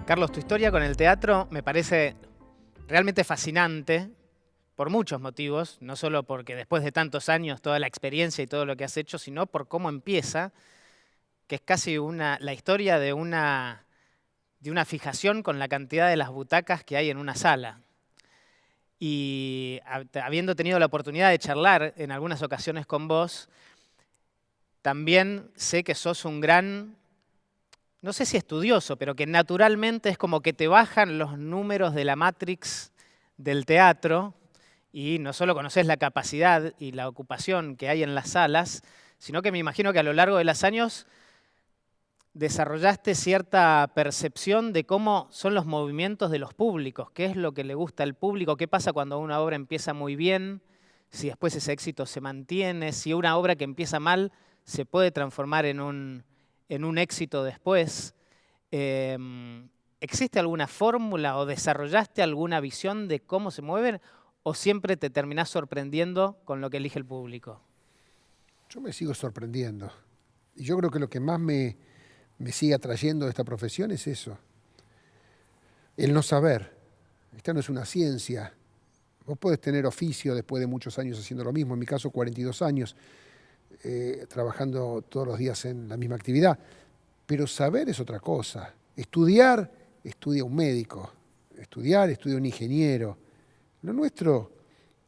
Carlos, tu historia con el teatro me parece realmente fascinante por muchos motivos, no solo porque después de tantos años toda la experiencia y todo lo que has hecho, sino por cómo empieza, que es casi la historia de una fijación con la cantidad de las butacas que hay en una sala. Y habiendo tenido la oportunidad de charlar en algunas ocasiones con vos, también sé que sos un gran, no sé si estudioso, pero que naturalmente es como que te bajan los números de la Matrix del teatro y no solo conoces la capacidad y la ocupación que hay en las salas, sino que me imagino que a lo largo de los años desarrollaste cierta percepción de cómo son los movimientos de los públicos, qué es lo que le gusta al público, qué pasa cuando una obra empieza muy bien, si después ese éxito se mantiene, si una obra que empieza mal se puede transformar en un éxito después. ¿Existe alguna fórmula o desarrollaste alguna visión de cómo se mueven o siempre te terminás sorprendiendo con lo que elige el público? Yo me sigo sorprendiendo. Y yo creo que lo que más me sigue atrayendo de esta profesión es eso. El no saber. Esta no es una ciencia. Vos podés tener oficio después de muchos años haciendo lo mismo. En mi caso, 42 años, trabajando todos los días en la misma actividad. Pero saber es otra cosa. Estudiar, estudia un médico. Estudiar, estudia un ingeniero. Lo nuestro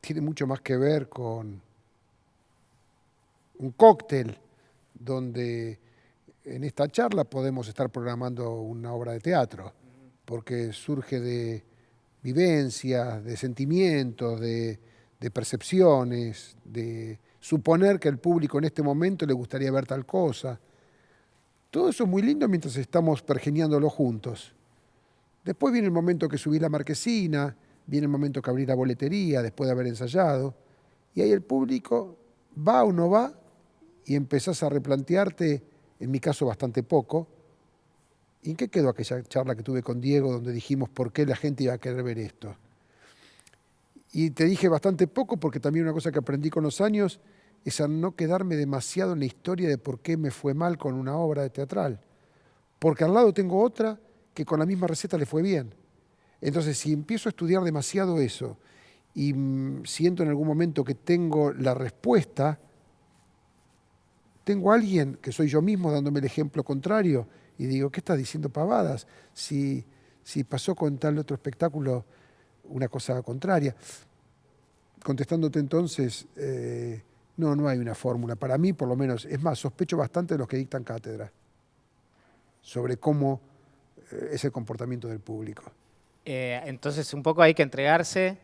tiene mucho más que ver con un cóctel donde en esta charla podemos estar programando una obra de teatro, porque surge de vivencias, de sentimientos, de percepciones, de suponer que al público en este momento le gustaría ver tal cosa. Todo eso es muy lindo mientras estamos pergeniándolo juntos. Después viene el momento que subís la marquesina, viene el momento que abrís la boletería después de haber ensayado, y ahí el público va o no va y empezás a replantearte, en mi caso bastante poco, ¿y en qué quedó aquella charla que tuve con Diego donde dijimos por qué la gente iba a querer ver esto? Y te dije bastante poco porque también una cosa que aprendí con los años es a no quedarme demasiado en la historia de por qué me fue mal con una obra de teatral. Porque al lado tengo otra que con la misma receta le fue bien. Entonces, si empiezo a estudiar demasiado eso y siento en algún momento que tengo la respuesta, tengo a alguien que soy yo mismo dándome el ejemplo contrario y digo, ¿qué estás diciendo pavadas? Si pasó con tal otro espectáculo una cosa contraria. Contestándote entonces, no hay una fórmula. Para mí, por lo menos, es más, sospecho bastante de los que dictan cátedra sobre cómo es el comportamiento del público. Entonces, un poco hay que entregarse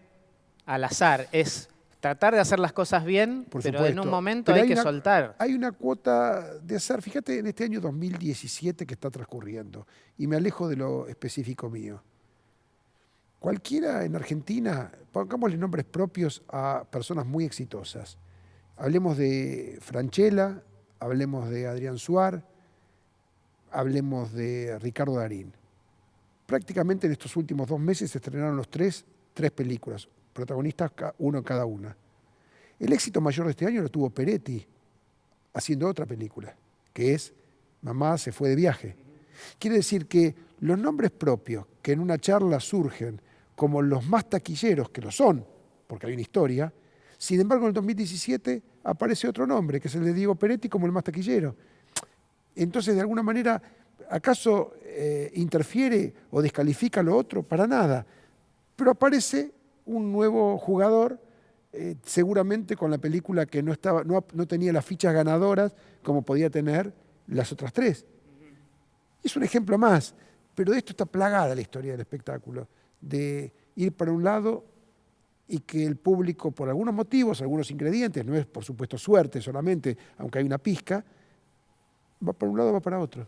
al azar. Es tratar de hacer las cosas bien, Por pero supuesto. en un momento hay que soltar. Hay una cuota de azar. Fíjate en este año 2017 que está transcurriendo, y me alejo de lo específico mío. Cualquiera en Argentina, pongámosle nombres propios a personas muy exitosas. Hablemos de Francella, hablemos de Adrián Suar, hablemos de Ricardo Darín. Prácticamente en estos últimos 2 meses se estrenaron los tres películas, protagonistas uno en cada una. El éxito mayor de este año lo tuvo Peretti, haciendo otra película, que es Mamá se fue de viaje. Quiere decir que los nombres propios que en una charla surgen como los más taquilleros, que lo son, porque hay una historia, sin embargo en el 2017 aparece otro nombre, que es el de Diego Peretti, como el más taquillero. Entonces, de alguna manera, ¿acaso interfiere o descalifica lo otro? Para nada. Pero aparece un nuevo jugador, seguramente con la película que no tenía las fichas ganadoras como podía tener las otras 3. Es un ejemplo más, pero de esto está plagada la historia del espectáculo, de ir para un lado y que el público, por algunos motivos, algunos ingredientes, no es por supuesto suerte solamente, aunque hay una pizca, va para un lado, va para otro.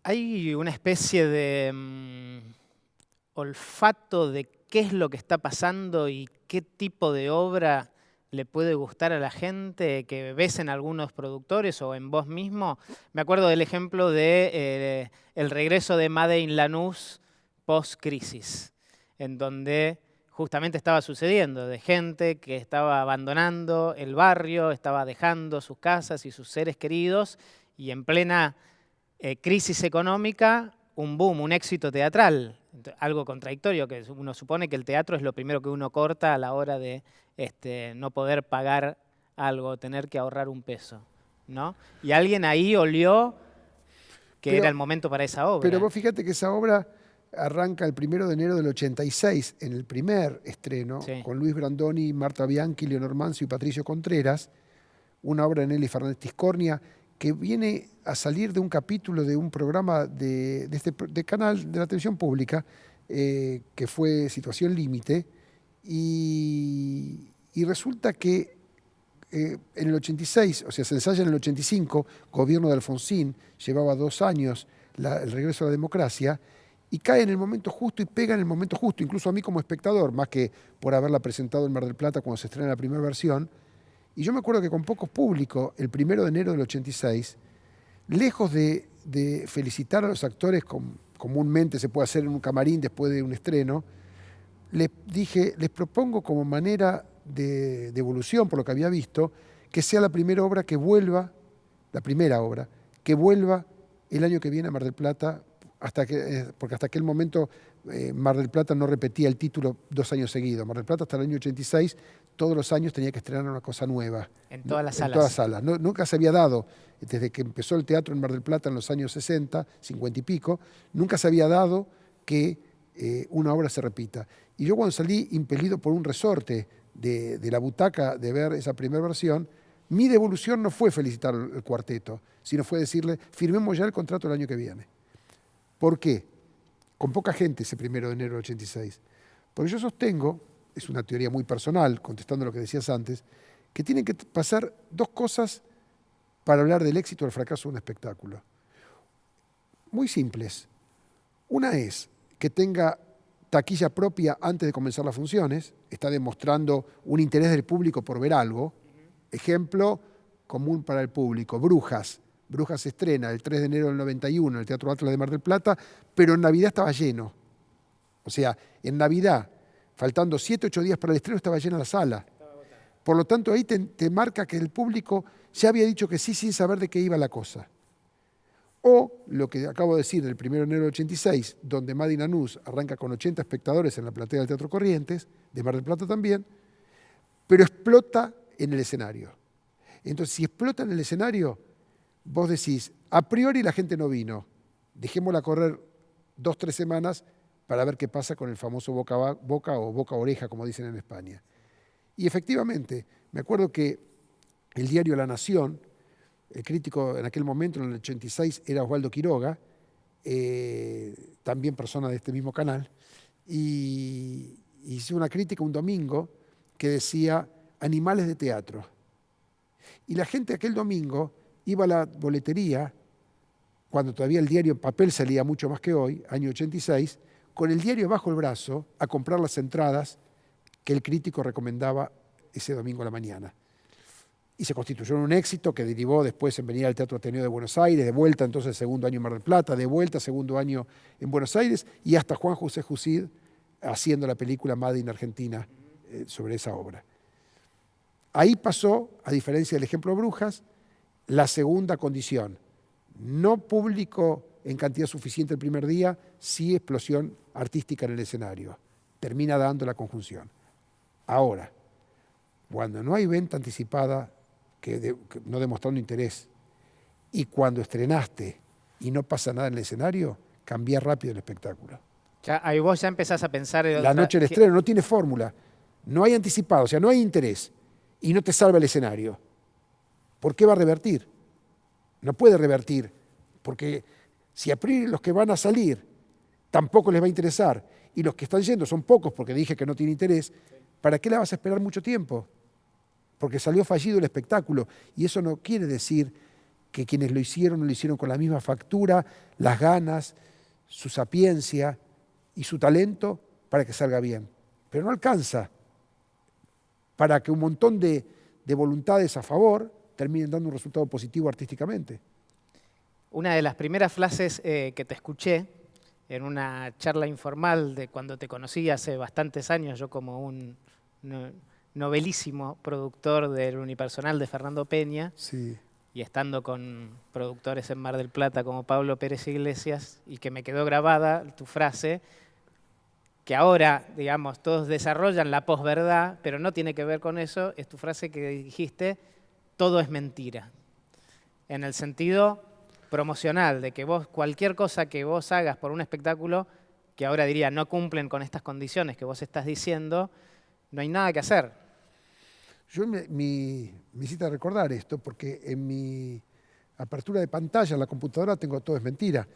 Hay una especie de olfato de qué es lo que está pasando y qué tipo de obra le puede gustar a la gente que ves en algunos productores o en vos mismo. Me acuerdo del ejemplo de el regreso de Made in Lanús post-crisis, en donde justamente estaba sucediendo de gente que estaba abandonando el barrio, estaba dejando sus casas y sus seres queridos, y en plena crisis económica, un boom, un éxito teatral. Algo contradictorio, que uno supone que el teatro es lo primero que uno corta a la hora de no poder pagar algo, tener que ahorrar un peso, ¿no? Y alguien ahí olió que era el momento para esa obra. Pero vos fíjate que esa obra arranca el 1 de enero del 86, en el primer estreno, Sí. con Luis Brandoni, Marta Bianchi, Leonor Manso y Patricio Contreras, una obra de Nelly Fernández Tiscornia, que viene a salir de un capítulo de un programa de canal de la televisión pública, que fue Situación Límite, y resulta que en el 86, o sea, se ensaya en el 85, gobierno de Alfonsín, llevaba 2 años el regreso a la democracia, y cae en el momento justo y pega en el momento justo, incluso a mí como espectador, más que por haberla presentado en Mar del Plata cuando se estrena la primera versión. Y yo me acuerdo que con poco público, el 1 de enero del 86, lejos de felicitar a los actores como comúnmente se puede hacer en un camarín después de un estreno, les dije, les propongo como manera de evolución, por lo que había visto, que sea la primera obra que vuelva, la primera obra, que vuelva el año que viene a Mar del Plata, porque hasta aquel momento Mar del Plata no repetía el título 2 años seguidos. Mar del Plata hasta el año 86, todos los años tenía que estrenar una cosa nueva. En todas las salas. En todas las salas. Nunca se había dado, desde que empezó el teatro en Mar del Plata en los años 60, 50 y pico, nunca se había dado que una obra se repita. Y yo cuando salí impelido por un resorte de la butaca de ver esa primera versión, mi devolución no fue felicitar al cuarteto, sino fue decirle, firmemos ya el contrato el año que viene. ¿Por qué? Con poca gente ese 1 de enero del 86. Porque yo sostengo, es una teoría muy personal, contestando lo que decías antes, que tienen que pasar 2 cosas para hablar del éxito o el fracaso de un espectáculo. Muy simples. Una es que tenga taquilla propia antes de comenzar las funciones, está demostrando un interés del público por ver algo. Ejemplo común para el público, Brujas. Brujas se estrena el 3 de enero del 91 en el Teatro Atlas de Mar del Plata, pero en Navidad estaba lleno. O sea, en Navidad, faltando 7, 8 días para el estreno, estaba llena la sala. Por lo tanto, ahí te marca que el público ya había dicho que sí sin saber de qué iba la cosa. O lo que acabo de decir del 1 de enero del 86, donde Made in Lanús arranca con 80 espectadores en la platea del Teatro Corrientes, de Mar del Plata también, pero explota en el escenario. Entonces, si explota en el escenario, vos decís, a priori la gente no vino, dejémosla correr 2, 3 semanas para ver qué pasa con el famoso boca a boca o boca a oreja, como dicen en España. Y efectivamente, me acuerdo que el diario La Nación, el crítico en aquel momento, en el 86, era Osvaldo Quiroga, también persona de este mismo canal, y hizo una crítica un domingo que decía animales de teatro. Y la gente aquel domingo iba a la boletería, cuando todavía el diario en papel salía mucho más que hoy, año 86, con el diario bajo el brazo a comprar las entradas que el crítico recomendaba ese domingo a la mañana. Y se constituyó en un éxito que derivó después en venir al Teatro Ateneo de Buenos Aires, de vuelta entonces segundo año en Mar del Plata, de vuelta segundo año en Buenos Aires, y hasta Juan José Jusid haciendo la película Made in Argentina sobre esa obra. Ahí pasó, a diferencia del ejemplo Brujas, la segunda condición. No público en cantidad suficiente el primer día, sí explosión artística en el escenario. Termina dando la conjunción. Ahora, cuando no hay venta anticipada, que no demostrando interés, y cuando estrenaste y no pasa nada en el escenario, cambia rápido el espectáculo. Ya, ahí vos ya empezás a pensar... La noche del estreno no tiene fórmula, no hay anticipado, o sea, no hay interés, y no te salva el escenario. ¿Por qué va a revertir? No puede revertir, porque si a priori los que van a salir tampoco les va a interesar. Y los que están yendo son pocos porque dije que no tiene interés. ¿Para qué la vas a esperar mucho tiempo? Porque salió fallido el espectáculo. Y eso no quiere decir que quienes lo hicieron no lo hicieron con la misma factura, las ganas, su sapiencia y su talento para que salga bien. Pero no alcanza para que un montón de voluntades a favor terminen dando un resultado positivo artísticamente. Una de las primeras frases que te escuché en una charla informal de cuando te conocí hace bastantes años, yo como un novelísimo productor del unipersonal de Fernando Peña, Sí. y estando con productores en Mar del Plata como Pablo Pérez Iglesias, y que me quedó grabada tu frase, que ahora, digamos, todos desarrollan la posverdad, pero no tiene que ver con eso, es tu frase que dijiste, todo es mentira. En el sentido promocional, de que vos, cualquier cosa que vos hagas por un espectáculo, que ahora diría no cumplen con estas condiciones que vos estás diciendo, no hay nada que hacer. Yo me hiciste recordar esto porque en mi apertura de pantalla en la computadora tengo todo es mentira.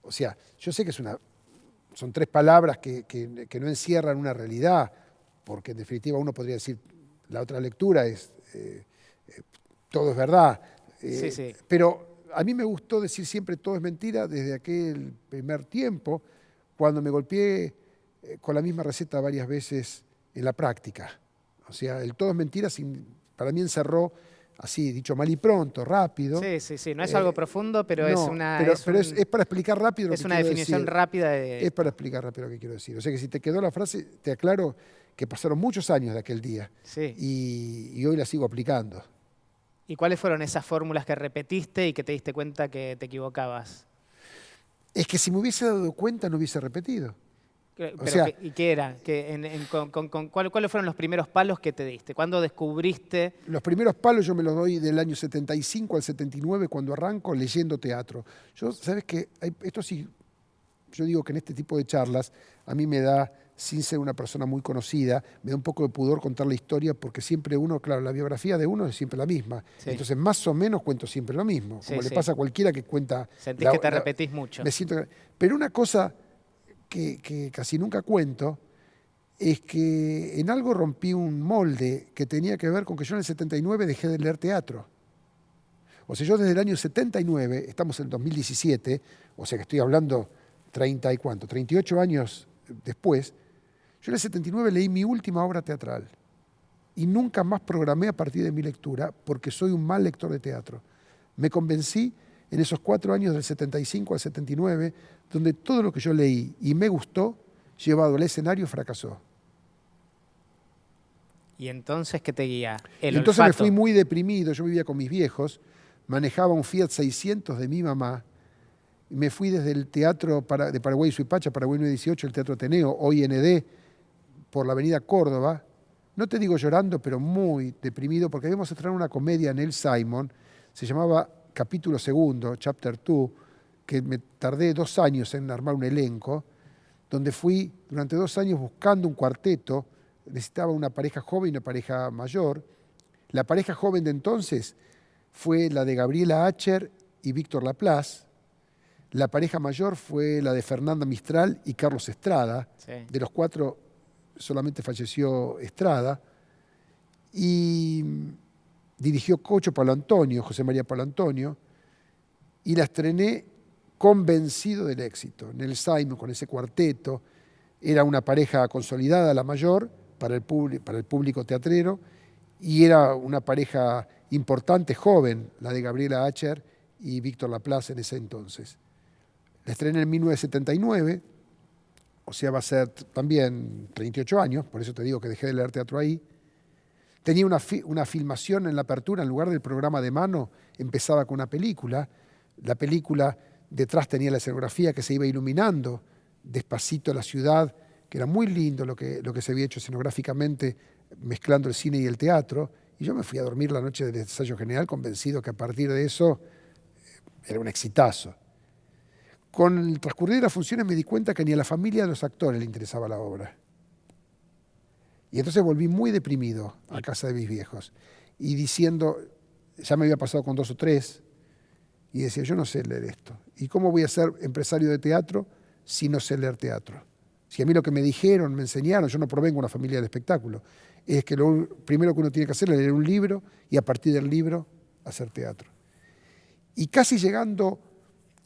O sea, yo sé que son tres palabras que no encierran una realidad, porque en definitiva uno podría decir, la otra lectura es todo es verdad. Sí, sí. Pero a mí me gustó decir siempre todo es mentira desde aquel primer tiempo, cuando me golpeé con la misma receta varias veces en la práctica. O sea, el todo es mentira para mí encerró, así dicho mal y pronto, rápido. Sí, sí, sí. No es algo profundo, pero no, es una... pero es para explicar rápido lo que es una quiero definición decir. rápida de... Es para explicar rápido lo que quiero decir. O sea que si te quedó la frase, te aclaro que pasaron muchos años de aquel día. Sí. Y hoy la sigo aplicando. ¿Y cuáles fueron esas fórmulas que repetiste y que te diste cuenta que te equivocabas? Es que si me hubiese dado cuenta no hubiese repetido. Pero, sea, ¿y qué era? ¿Cuáles fueron los primeros palos que te diste? ¿Cuándo descubriste? Los primeros palos yo me los doy del año 75 al 79 cuando arranco leyendo teatro. Yo, ¿sabes qué? Esto sí, yo digo que en este tipo de charlas a mí me da, sin ser una persona muy conocida, me da un poco de pudor contar la historia porque siempre uno, claro, la biografía de uno es siempre la misma. Sí. Entonces más o menos cuento siempre lo mismo, como Sí, le sí. pasa a cualquiera que cuenta. Sentís que te repetís mucho. Me siento, pero una cosa que casi nunca cuento es que en algo rompí un molde que tenía que ver con que yo en el 79 dejé de leer teatro. O sea, yo desde el año 79, estamos en 2017, o sea que estoy hablando 38 años después, yo en el 79 leí mi última obra teatral y nunca más programé a partir de mi lectura porque soy un mal lector de teatro. Me convencí en esos 4 años del 75 al 79, donde todo lo que yo leí y me gustó, llevado al escenario, fracasó. ¿Y entonces qué te guía? Y entonces me fui muy deprimido, yo vivía con mis viejos, manejaba un Fiat 600 de mi mamá, y me fui desde el teatro de Paraguay y Suipacha, Paraguay 918, el Teatro Ateneo, hoy ND, por la avenida Córdoba, no te digo llorando, pero muy deprimido, porque habíamos estrenado una comedia en el Simon, se llamaba Capítulo Segundo, Chapter 2, que me tardé 2 años en armar un elenco, donde fui durante 2 años buscando un cuarteto, necesitaba una pareja joven y una pareja mayor. La pareja joven de entonces fue la de Gabriela Acher y Víctor Laplace. La pareja mayor fue la de Fernanda Mistral y Carlos Estrada. Sí. De los 4 solamente falleció Estrada. Y dirigió Cocho Paolantonio, José María Paolantonio, y la estrené convencido del éxito. En el Simon, con ese cuarteto, era una pareja consolidada, la mayor, para el público teatrero, y era una pareja importante, joven, la de Gabriela Acher y Víctor Laplace en ese entonces. La estrené en 1979, o sea, va a ser también 38 años, por eso te digo que dejé de leer teatro ahí. Tenía una filmación en la apertura, en lugar del programa de mano, empezaba con una película. La película detrás tenía la escenografía que se iba iluminando despacito la ciudad, que era muy lindo lo que se había hecho escenográficamente, mezclando el cine y el teatro. Y yo me fui a dormir la noche del ensayo general convencido que a partir de eso era un exitazo. Con el transcurrir de las funciones me di cuenta que ni a la familia de los actores le interesaba la obra. Y entonces volví muy deprimido a casa de mis viejos. Y diciendo, ya me había pasado con 2 o 3, y decía, yo no sé leer esto. ¿Y cómo voy a ser empresario de teatro si no sé leer teatro. Si a mí lo que me dijeron, me enseñaron, yo no provengo de una familia del espectáculo, es que lo primero que uno tiene que hacer es leer un libro y a partir del libro hacer teatro. Y casi llegando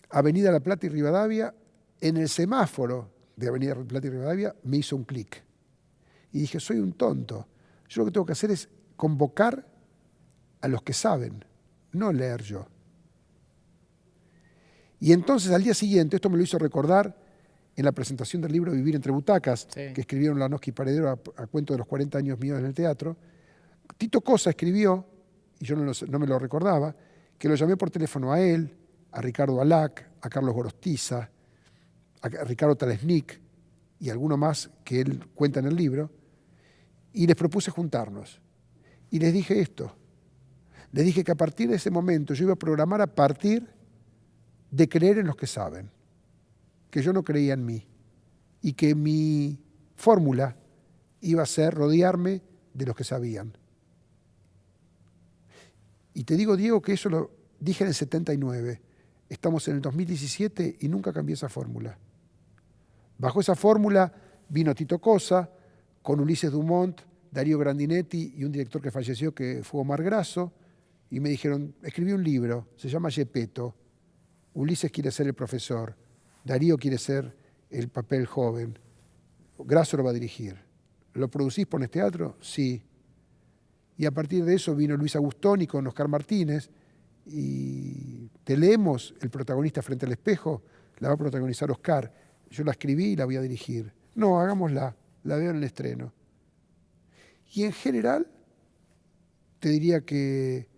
a Avenida La Plata y Rivadavia, en el semáforo de Avenida La Plata y Rivadavia me hizo un clic. Y dije, soy un tonto. Yo lo que tengo que hacer es convocar a los que saben, no leer yo. Y entonces al día siguiente, esto me lo hizo recordar en la presentación del libro Vivir entre butacas, Sí. que escribieron Lanoski y Paredero a cuento de los 40 años míos en el teatro. Tito Cosa escribió, y yo no me lo recordaba, que lo llamé por teléfono a él, a Ricardo Alac, a Carlos Gorostiza, a Ricardo Talesnik y alguno más que él cuenta en el libro, y les propuse juntarnos. Y les dije esto, les dije que a partir de ese momento yo iba a programar a partir de creer en los que saben, que yo no creía en mí y que mi fórmula iba a ser rodearme de los que sabían. Y te digo, Diego, que eso lo dije en el 79, estamos en el 2017 y nunca cambié esa fórmula. Bajo esa fórmula vino Tito Cosa, con Ulises Dumont, Darío Grandinetti y un director que falleció que fue Omar Grasso, y me dijeron, escribí un libro, se llama Gepetto, Ulises quiere ser el profesor, Darío quiere ser el papel joven, Grasso lo va a dirigir. ¿Lo producís, pones teatro? Sí. Y a partir de eso vino Luis Agustoni con Oscar Martínez y te leemos El protagonista frente al espejo, la va a protagonizar Oscar. Yo la escribí y la voy a dirigir. No, hagámosla, la veo en el estreno. Y en general, te diría que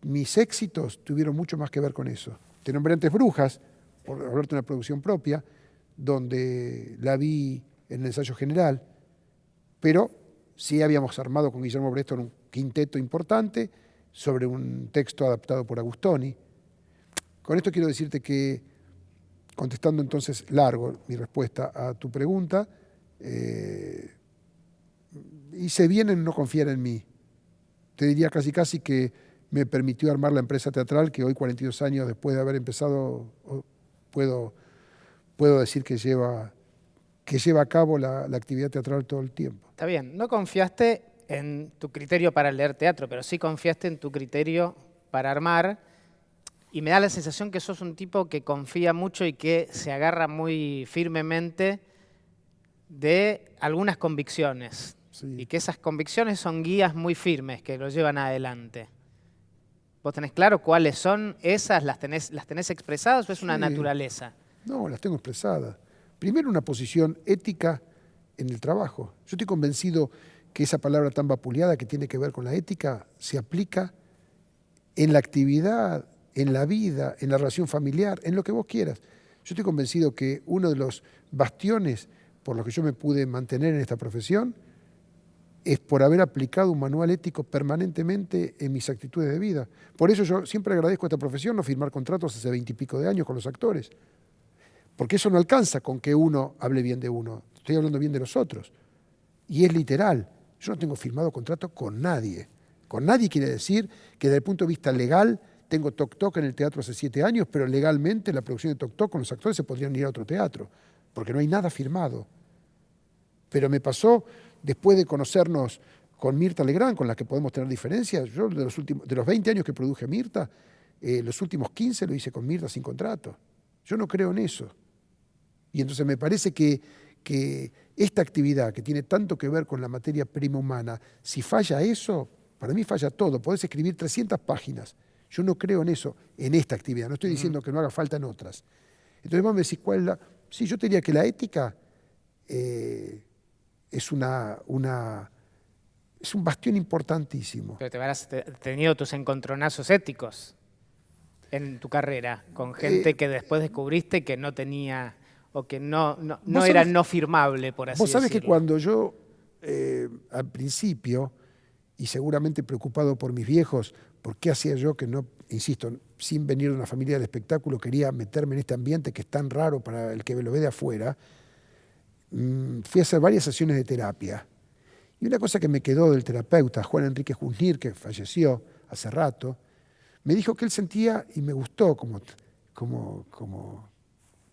mis éxitos tuvieron mucho más que ver con eso. Te nombré antes Brujas, por hablarte de una producción propia, donde la vi en el ensayo general, pero sí habíamos armado con Guillermo Bresto un quinteto importante sobre un texto adaptado por Agustoni. Con esto quiero decirte que, contestando entonces largo mi respuesta a tu pregunta, hice bien en no confiar en mí. Te diría casi que me permitió armar la empresa teatral que hoy, 42 años después de haber empezado, puedo decir que lleva a cabo la actividad teatral todo el tiempo. Está bien, no confiaste en tu criterio para leer teatro, pero sí confiaste en tu criterio para armar, y me da la sensación que sos un tipo que confía mucho y que se agarra muy firmemente de algunas convicciones, Sí. y que esas convicciones son guías muy firmes que lo llevan adelante. ¿Vos tenés claro cuáles son esas? ¿Las tenés expresadas o es una Sí. naturaleza? No, las tengo expresadas. Primero, una posición ética en el trabajo. Yo estoy convencido que esa palabra tan vapuleada que tiene que ver con la ética se aplica en la actividad, en la vida, en la relación familiar, en lo que vos quieras. Yo estoy convencido que uno de los bastiones por los que yo me pude mantener en esta profesión es por haber aplicado un manual ético permanentemente en mis actitudes de vida. Por eso yo siempre agradezco a esta profesión no firmar contratos hace 20 y pico de años con los actores. Porque eso no alcanza con que uno hable bien de uno. Estoy hablando bien de los otros. Y es literal. Yo no tengo firmado contrato con nadie. Con nadie quiere decir que desde el punto de vista legal tengo Toc Toc en el teatro hace 7 años, pero legalmente la producción de Toc Toc con los actores se podrían ir a otro teatro, porque no hay nada firmado. Pero me pasó, después de conocernos con Mirta Legrand, con la que podemos tener diferencias, yo de los 20 años que produje Mirta, los últimos 15 lo hice con Mirta sin contrato. Yo no creo en eso. Y entonces me parece que esta actividad que tiene tanto que ver con la materia prima humana, si falla eso, para mí falla todo. Podés escribir 300 páginas. Yo no creo en eso, en esta actividad. No estoy diciendo que no haga falta en otras. Entonces vos me decís, ¿cuál es la...? Sí, yo te diría que la ética es un bastión importantísimo. Pero te habrás tenido tus encontronazos éticos en tu carrera, con gente que después descubriste que no tenía, o que no era no firmable, por así decirlo. Vos sabés que cuando yo, al principio, y seguramente preocupado por mis viejos, por qué hacía yo que no, insisto, sin venir de una familia del espectáculo, quería meterme en este ambiente que es tan raro para el que me lo ve de afuera, fui a hacer varias sesiones de terapia. Y una cosa que me quedó del terapeuta, Juan Enrique Jusnir, que falleció hace rato, me dijo que él sentía, y me gustó como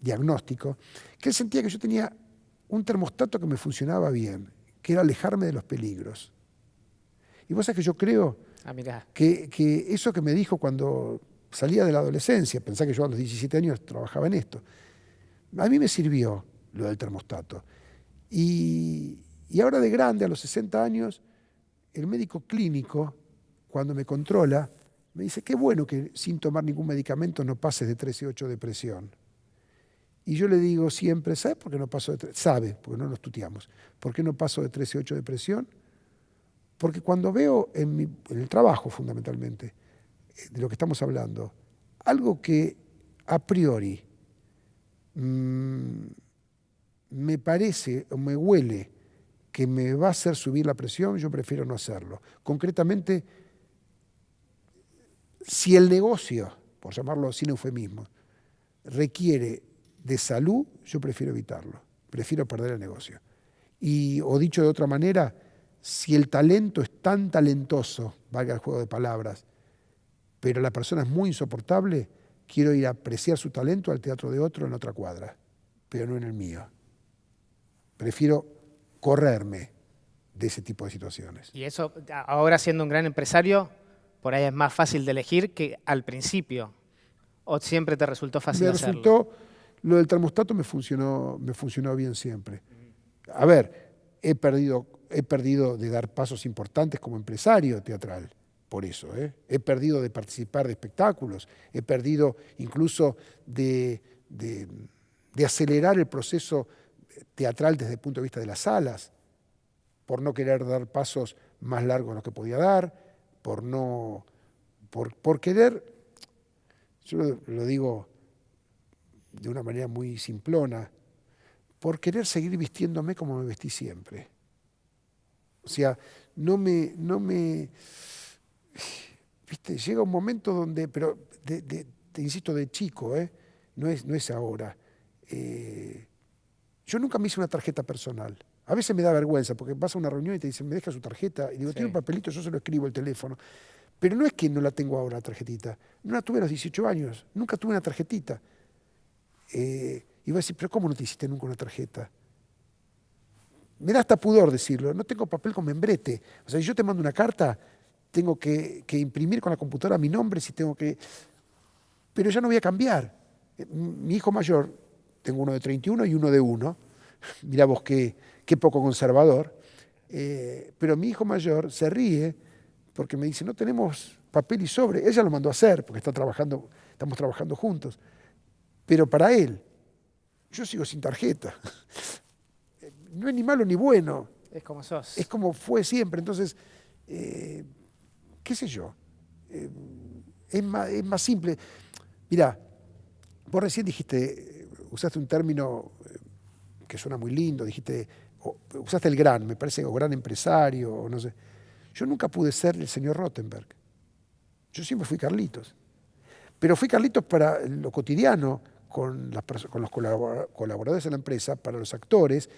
diagnóstico, que él sentía que yo tenía un termostato que me funcionaba bien, que era alejarme de los peligros. Y vos sabés que yo creo que eso que me dijo cuando salía de la adolescencia, pensá que yo a los 17 años trabajaba en esto, a mí me sirvió lo del termostato. Y ahora de grande, a los 60 años, el médico clínico, cuando me controla, me dice, qué bueno que sin tomar ningún medicamento no pases de 13,8 de presión. Y yo le digo siempre, ¿sabe por qué no paso de 13? Sabe, porque no nos tuteamos. ¿Por qué no paso de 13,8 de presión? Porque cuando veo en el trabajo, fundamentalmente, de lo que estamos hablando, algo que a priori me parece o me huele que me va a hacer subir la presión, yo prefiero no hacerlo. Concretamente, si el negocio, por llamarlo sin eufemismo, requiere de salud, yo prefiero evitarlo, prefiero perder el negocio. O dicho de otra manera, si el talento es tan talentoso, valga el juego de palabras, pero la persona es muy insoportable, quiero ir a apreciar su talento al teatro de otro en otra cuadra, pero no en el mío. Prefiero correrme de ese tipo de situaciones. Y eso, ahora siendo un gran empresario, por ahí es más fácil de elegir que al principio. ¿O siempre te resultó fácil hacerlo? Lo del termostato me funcionó bien siempre. A ver, he perdido de dar pasos importantes como empresario teatral, por eso. He perdido de participar de espectáculos, he perdido incluso de acelerar el proceso teatral desde el punto de vista de las salas, por no querer dar pasos más largos de los que podía dar, por querer, yo lo digo de una manera muy simplona, por querer seguir vistiéndome como me vestí siempre. O sea, no me viste, llega un momento donde, pero te insisto, de chico, no es ahora. Yo nunca me hice una tarjeta personal. A veces me da vergüenza, porque vas a una reunión y te dicen, me deja su tarjeta, y digo, tiene un papelito, yo se lo escribo el teléfono. Pero no es que no la tengo ahora, la tarjetita. No la tuve a los 18 años, nunca tuve una tarjetita. Y voy a decir, pero ¿cómo no te hiciste nunca una tarjeta? Me da hasta pudor decirlo, no tengo papel con membrete. O sea, si yo te mando una carta, tengo que imprimir con la computadora mi nombre, si tengo que... Pero ya no voy a cambiar. Mi hijo mayor, tengo uno de 31 y uno de 1. Mirá vos qué poco conservador. Pero mi hijo mayor se ríe porque me dice, no tenemos papel y sobre. Ella lo mandó a hacer porque estamos trabajando juntos. Pero para él, yo sigo sin tarjeta. No es ni malo ni bueno. Es como sos. Es como fue siempre. Entonces, qué sé yo. Es más simple. Mirá, vos recién dijiste, usaste un término que suena muy lindo, usaste el gran, me parece, o gran empresario, o no sé. Yo nunca pude ser el señor Rothenberg. Yo siempre fui Carlitos. Pero fui Carlitos para lo cotidiano, con los colaboradores de la empresa, para los actores,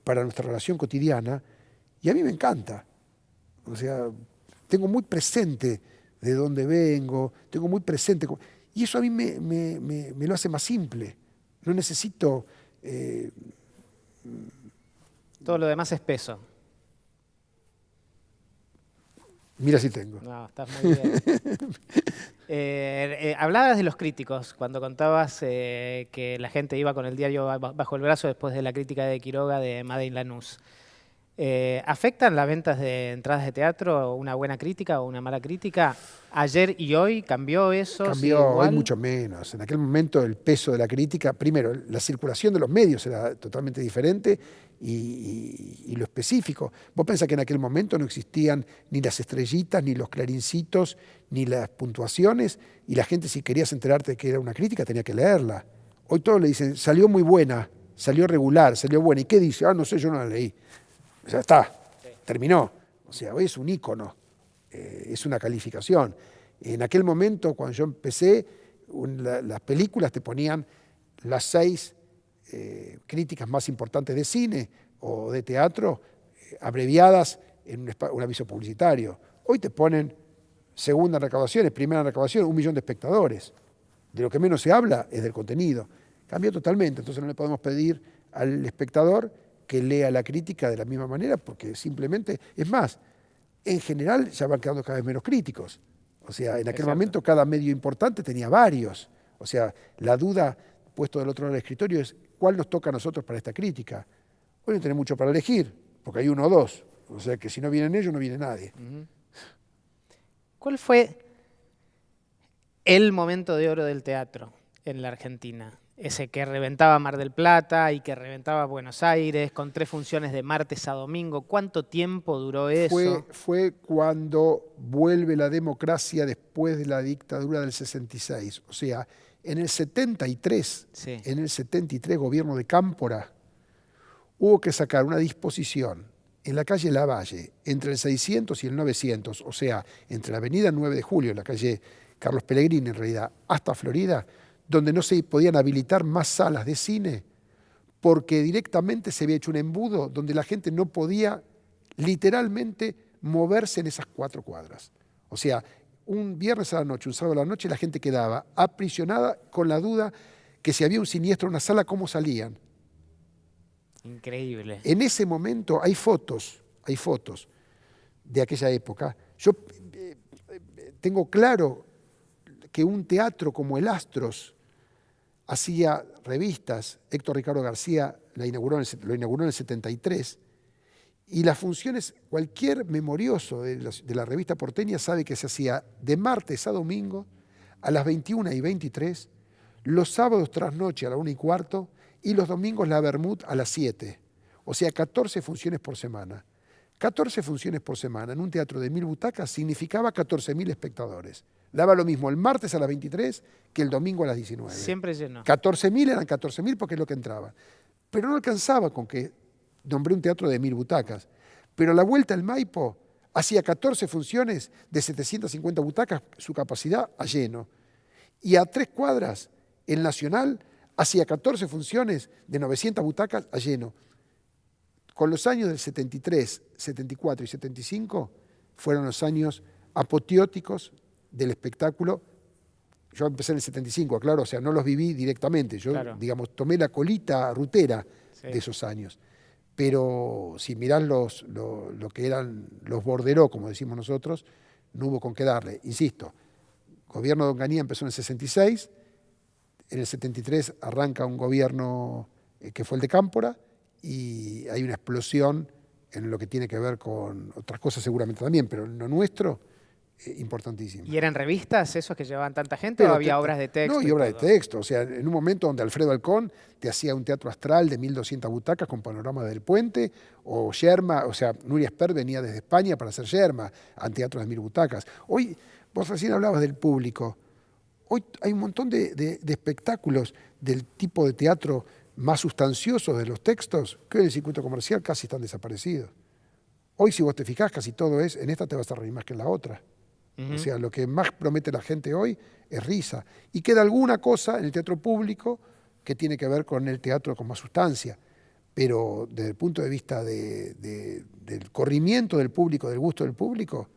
para nuestra relación cotidiana, y a mí me encanta. O sea, tengo muy presente de dónde vengo, tengo muy presente... Y eso a mí me lo hace más simple. No necesito... Todo lo demás es peso. Mira si tengo. No, estás muy bien. Hablabas de los críticos, cuando contabas que la gente iba con el diario bajo el brazo después de la crítica de Quiroga de Made in Lanús. ¿Afectan las ventas de entradas de teatro una buena crítica o una mala crítica? ¿Ayer y hoy cambió eso? Cambió, hoy mucho menos. En aquel momento el peso de la crítica, primero, la circulación de los medios era totalmente diferente y lo específico. Vos pensás que en aquel momento no existían ni las estrellitas, ni los clarincitos, ni las puntuaciones, y la gente, si querías enterarte de que era una crítica, tenía que leerla. Hoy todos le dicen, salió muy buena, salió regular, salió buena. ¿Y qué dice? No sé, yo no la leí. Ya está, terminó. O sea, hoy es un ícono, es una calificación. En aquel momento, cuando yo empecé, las películas te ponían las 6 críticas más importantes de cine o de teatro, abreviadas en un aviso publicitario. Hoy te ponen segunda recaudación, primera recaudación, 1 millón de espectadores. De lo que menos se habla es del contenido. Cambió totalmente, entonces no le podemos pedir al espectador que lea la crítica de la misma manera, porque simplemente, es más, en general ya van quedando cada vez menos críticos. O sea, en aquel momento cada medio importante tenía varios. O sea, la duda, puesto del otro lado del escritorio, es ¿cuál nos toca a nosotros para esta crítica? Hoy no tenemos mucho para elegir, porque hay uno o dos. O sea, que si no vienen ellos, no viene nadie. ¿Cuál fue el momento de oro del teatro en la Argentina? Ese que reventaba Mar del Plata y que reventaba Buenos Aires, con 3 funciones de martes a domingo. ¿Cuánto tiempo duró eso? Fue cuando vuelve la democracia después de la dictadura del 66. O sea, en el 73, Sí. en el 73, gobierno de Cámpora, hubo que sacar una disposición en la calle Lavalle, entre el 600 y el 900, o sea, entre la avenida 9 de Julio, la calle Carlos Pellegrini en realidad, hasta Florida, donde no se podían habilitar más salas de cine, porque directamente se había hecho un embudo donde la gente no podía literalmente moverse en esas 4 cuadras. O sea, un viernes a la noche, un sábado a la noche, la gente quedaba aprisionada con la duda que si había un siniestro en una sala, ¿cómo salían? Increíble. En ese momento hay fotos de aquella época. Yo tengo claro que un teatro como el Astros hacía revistas, Héctor Ricardo García lo inauguró en el 73, y las funciones, cualquier memorioso de la revista porteña sabe que se hacía de martes a domingo a las 21:23, los sábados tras noche a la 1:15 y los domingos la Bermud a las 7. O sea, 14 funciones por semana. 14 funciones por semana en un teatro de 1000 butacas significaba 14.000 espectadores. Daba lo mismo el martes a las 23 que el domingo a las 19. Siempre lleno. 14.000 eran 14.000 porque es lo que entraba. Pero no alcanzaba con que nombré un teatro de 1000 butacas. Pero a la vuelta al Maipo hacía 14 funciones de 750 butacas, su capacidad a lleno. Y a 3 cuadras, el Nacional hacía 14 funciones de 900 butacas a lleno. Con los años del 73, 74 y 75 fueron los años apoteóticos del espectáculo. Yo empecé en el 75, claro, o sea, no los viví directamente. Yo, claro, digamos, tomé la colita rutera sí, de esos años. Pero si mirás lo que eran los borderos, como decimos nosotros, no hubo con qué darle. Insisto, el gobierno de Onganía empezó en el 66, en el 73 arranca un gobierno que fue el de Cámpora, y hay una explosión en lo que tiene que ver con otras cosas seguramente también, pero en lo nuestro, importantísimo. ¿Y eran revistas esos que llevaban tanta gente o había obras de texto? No, y obras de texto. O sea, en un momento donde Alfredo Alcón te hacía un teatro astral de 1200 butacas con panorama del puente, o Yerma, o sea, Nuria Esper venía desde España para hacer Yerma, a teatros de 1000 butacas. Hoy, vos recién hablabas del público. Hoy hay un montón de espectáculos del tipo de teatro más sustanciosos de los textos que en el circuito comercial casi están desaparecidos. Hoy, si vos te fijás, casi todo es, en esta te vas a reír más que en la otra. O sea, lo que más promete la gente hoy es risa. Y queda alguna cosa en el teatro público que tiene que ver con el teatro con más sustancia. Pero desde el punto de vista del corrimiento del público, del gusto del público,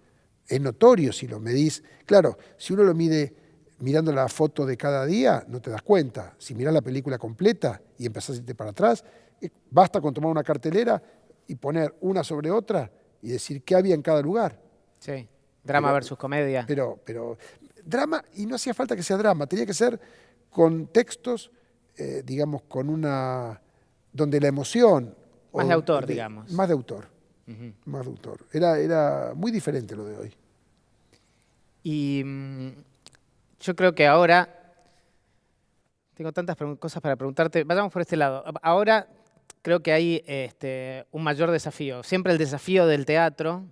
es notorio si lo medís. Claro, si uno lo mide mirando la foto de cada día, no te das cuenta. Si mirás la película completa y empezás a irte para atrás, basta con tomar una cartelera y poner una sobre otra y decir qué había en cada lugar. Sí, drama versus comedia. Pero drama, y no hacía falta que sea drama, tenía que ser con textos, digamos, con una, donde la emoción... Más de autor, digamos. Más de autor, más de autor. Era muy diferente lo de hoy. Y yo creo que ahora, tengo tantas cosas para preguntarte, vayamos por este lado. Ahora creo que hay un mayor desafío. Siempre el desafío del teatro,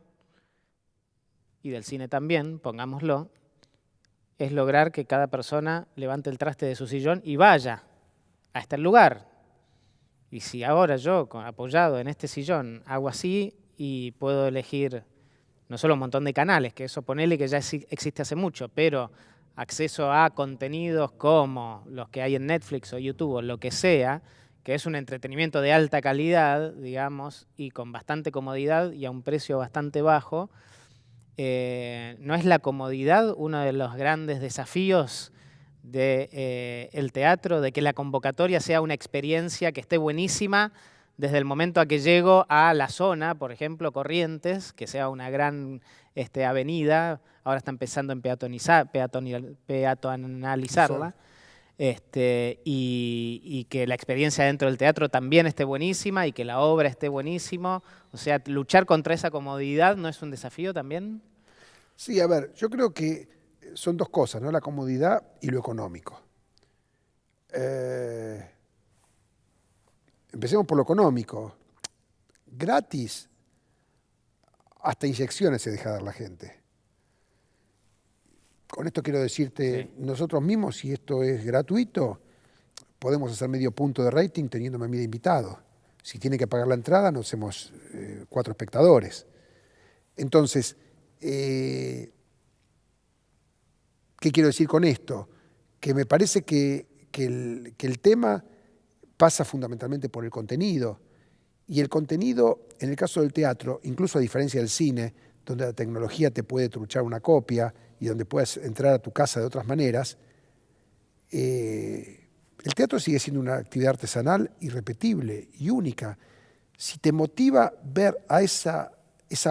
y del cine también, pongámoslo, es lograr que cada persona levante el traste de su sillón y vaya a este lugar. Y si ahora yo, apoyado en este sillón, hago así y puedo elegir no solo un montón de canales, que eso ponele que ya existe hace mucho, pero acceso a contenidos como los que hay en Netflix o YouTube o lo que sea, que es un entretenimiento de alta calidad, digamos, y con bastante comodidad y a un precio bastante bajo. ¿No es la comodidad uno de los grandes desafíos de, el teatro, de que la convocatoria sea una experiencia que esté buenísima desde el momento a que llego a la zona, por ejemplo, Corrientes, que sea una gran avenida, ahora está empezando en peatonalizarla, y que la experiencia dentro del teatro también esté buenísima y que la obra esté buenísimo. O sea, luchar contra esa comodidad ¿no es un desafío también? Sí, a ver, yo creo que son dos cosas, ¿no? La comodidad y lo económico. Empecemos por lo económico. Gratis, hasta inyecciones se deja dar la gente. Con esto quiero decirte, Sí. nosotros mismos, si esto es gratuito, podemos hacer medio punto de rating teniéndome a mí de invitado. Si tiene que pagar la entrada, nos hacemos 4 espectadores. Entonces, ¿qué quiero decir con esto? Que me parece que el tema pasa fundamentalmente por el contenido. Y el contenido, en el caso del teatro, incluso a diferencia del cine, donde la tecnología te puede truchar una copia y donde puedes entrar a tu casa de otras maneras, el teatro sigue siendo una actividad artesanal irrepetible y única. Si te motiva ver a esa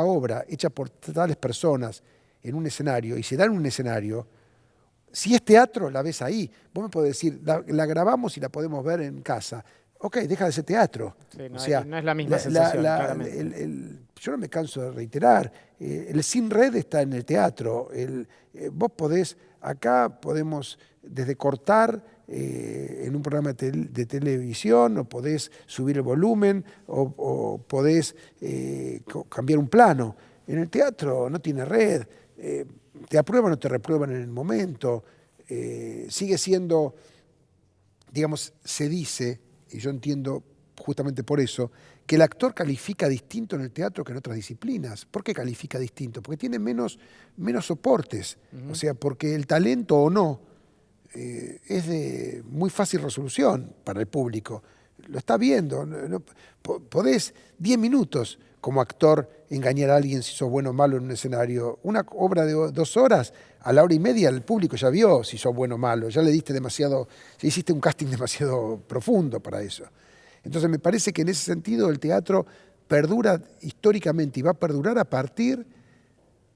obra hecha por tales personas en un escenario, y se da en un escenario, si es teatro, la ves ahí. Vos me podés decir, la grabamos y la podemos ver en casa. Ok, deja de ser teatro. Sí, no, O sea, no es la misma sensación, claramente. yo no me canso de reiterar, el sin red está en el teatro. Vos podés, acá podemos desde cortar en un programa de televisión, o podés subir el volumen, o podés cambiar un plano. En el teatro no tiene red. Te aprueban o te reprueban en el momento. Sigue siendo, digamos, se dice, y yo entiendo justamente por eso, que el actor califica distinto en el teatro que en otras disciplinas. ¿Por qué califica distinto? Porque tiene menos soportes. O sea, porque el talento o no es de muy fácil resolución para el público. Lo está viendo. Podés 10 minutos como actor engañar a alguien si sos bueno o malo en un escenario. Una obra de 2 horas, a la hora y media el público ya vio si sos bueno o malo. Ya le diste demasiado, ya hiciste un casting demasiado profundo para eso. Entonces me parece que en ese sentido el teatro perdura históricamente y va a perdurar a partir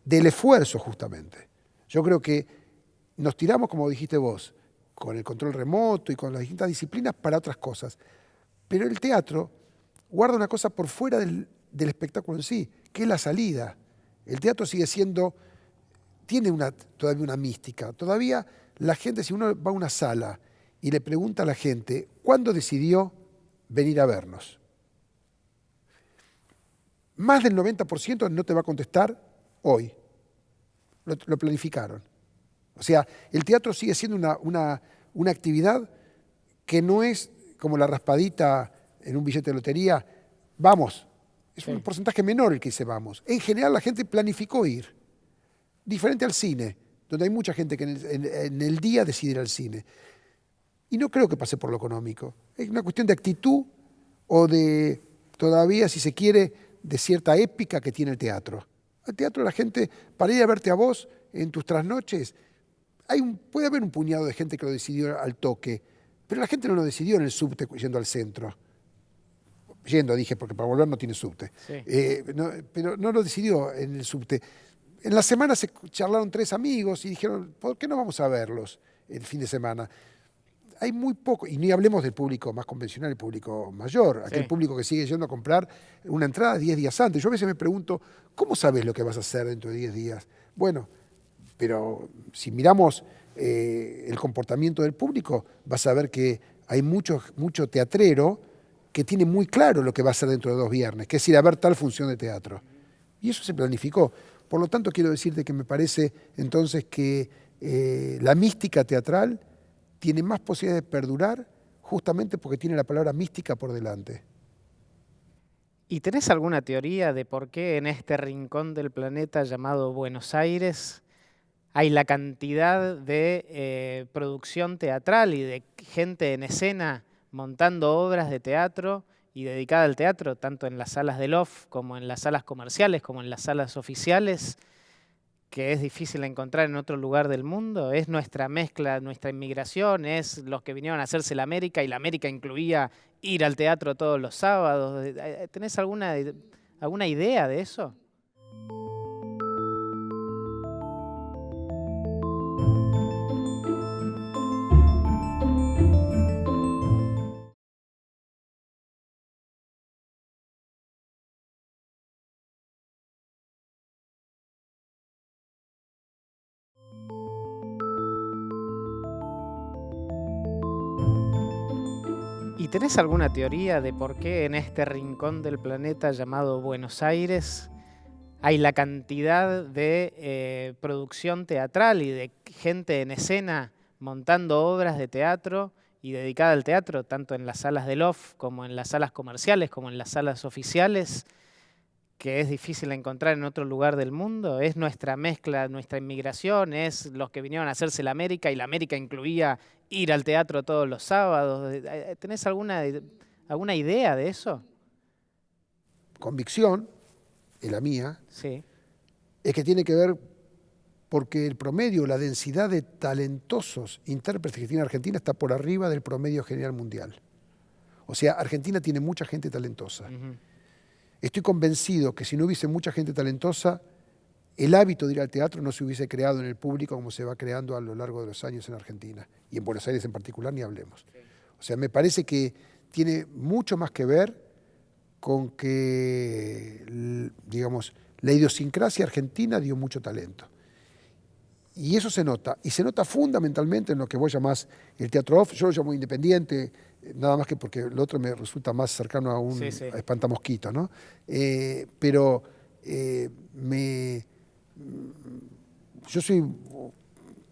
del esfuerzo justamente. Yo creo que nos tiramos, como dijiste vos, con el control remoto y con las distintas disciplinas para otras cosas. Pero el teatro guarda una cosa por fuera del espectáculo en sí, que es la salida. El teatro sigue siendo, tiene todavía una mística. Todavía la gente, si uno va a una sala y le pregunta a la gente, ¿cuándo decidió venir a vernos? Más del 90% no te va a contestar hoy. Lo planificaron. O sea, el teatro sigue siendo una actividad que no es como la raspadita en un billete de lotería. Vamos, es un porcentaje menor el que dice vamos. En general la gente planificó ir. Diferente al cine, donde hay mucha gente que en el día decide ir al cine. Y no creo que pase por lo económico. Es una cuestión de actitud o de, todavía, si se quiere, de cierta épica que tiene el teatro. El teatro, la gente, para ir a verte a vos en tus trasnoches, puede haber un puñado de gente que lo decidió al toque, pero la gente no lo decidió en el subte yendo al centro. Yendo, dije, porque para volver no tiene subte. Sí. Pero no lo decidió en el subte. En la semana se charlaron 3 amigos y dijeron, ¿por qué no vamos a verlos el fin de semana? Hay muy poco, y ni hablemos del público más convencional, el público mayor, aquel público que sigue yendo a comprar una entrada 10 días antes. Yo a veces me pregunto, ¿cómo sabes lo que vas a hacer dentro de 10 días? Bueno, pero si miramos el comportamiento del público, vas a ver que hay mucho teatrero que tiene muy claro lo que va a hacer dentro de 2 viernes, que es ir a ver tal función de teatro. Y eso se planificó. Por lo tanto, quiero decirte que me parece entonces que la mística teatral tiene más posibilidades de perdurar justamente porque tiene la palabra mística por delante. ¿Y tenés alguna teoría de por qué en este rincón del planeta llamado Buenos Aires hay la cantidad de producción teatral y de gente en escena montando obras de teatro y dedicada al teatro, tanto en las salas del off como en las salas comerciales, como en las salas oficiales? que es difícil encontrar en otro lugar del mundo? ¿Es nuestra mezcla, nuestra inmigración? ¿Es los que vinieron a hacerse la América y la América incluía ir al teatro todos los sábados? ¿Tenés alguna idea de eso? ¿Y tenés alguna teoría de por qué en este rincón del planeta llamado Buenos Aires hay la cantidad de producción teatral y de gente en escena montando obras de teatro y dedicada al teatro, tanto en las salas del off como en las salas comerciales, como en las salas oficiales, que es difícil encontrar en otro lugar del mundo? ¿Es nuestra mezcla, nuestra inmigración? ¿Es los que vinieron a hacerse la América y la América incluía ir al teatro todos los sábados? ¿Tenés alguna idea de eso? Convicción, y la mía, Sí. es que tiene que ver porque el promedio, la densidad de talentosos intérpretes que tiene Argentina está por arriba del promedio general mundial. O sea, Argentina tiene mucha gente talentosa. Ujú. Estoy convencido que si no hubiese mucha gente talentosa, el hábito de ir al teatro no se hubiese creado en el público como se va creando a lo largo de los años en Argentina. Y en Buenos Aires en particular ni hablemos. O sea, me parece que tiene mucho más que ver con que, digamos, la idiosincrasia argentina dio mucho talento. Y eso se nota. Y se nota fundamentalmente en lo que vos llamás el teatro off. Yo lo llamo independiente, nada más que porque el otro me resulta más cercano a un Sí, sí. a espantamosquito, ¿no? Pero yo soy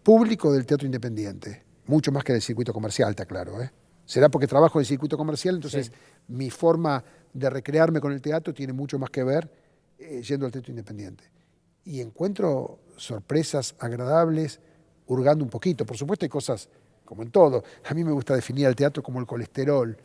público del teatro independiente, mucho más que del circuito comercial, está claro, ¿eh? Será porque trabajo en el circuito comercial, entonces Sí. mi forma de recrearme con el teatro tiene mucho más que ver yendo al teatro independiente. Y encuentro sorpresas agradables, hurgando un poquito. Por supuesto hay cosas, como en todo, a mí me gusta definir al teatro como el colesterol.